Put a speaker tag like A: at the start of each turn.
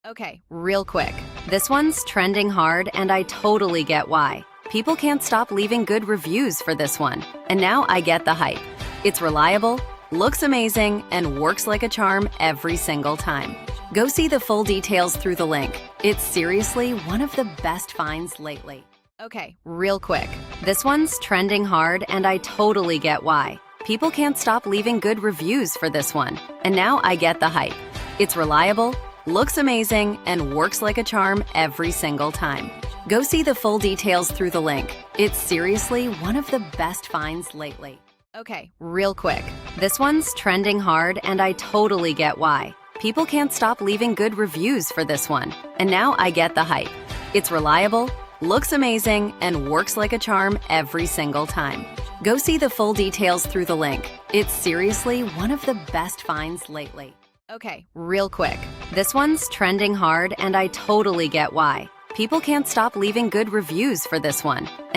A: Okay, real quick. This one's trending hard, and I totally get why. People can't stop leaving good reviews for this one. And now I get the hype. It's reliable, looks amazing, and works like a charm every single time. Go see the full details through the link. It's seriously one of the best finds lately. Okay, real quick. This one's trending hard, and I totally get why. People can't stop leaving good reviews for this one. And now I get the hype. It's reliable, looks amazing, and works like a charm every single time. Go see the full details through the link. It's seriously one of the best finds lately. Okay, real quick. This one's trending hard, and I totally get why. People can't stop leaving good reviews for this one. And now I get the hype. It's reliable, looks amazing, and works like a charm every single time. Go see the full details through the link. It's seriously one of the best finds lately. Okay, real quick. This one's trending hard, and I totally get why. People can't stop leaving good reviews for this one.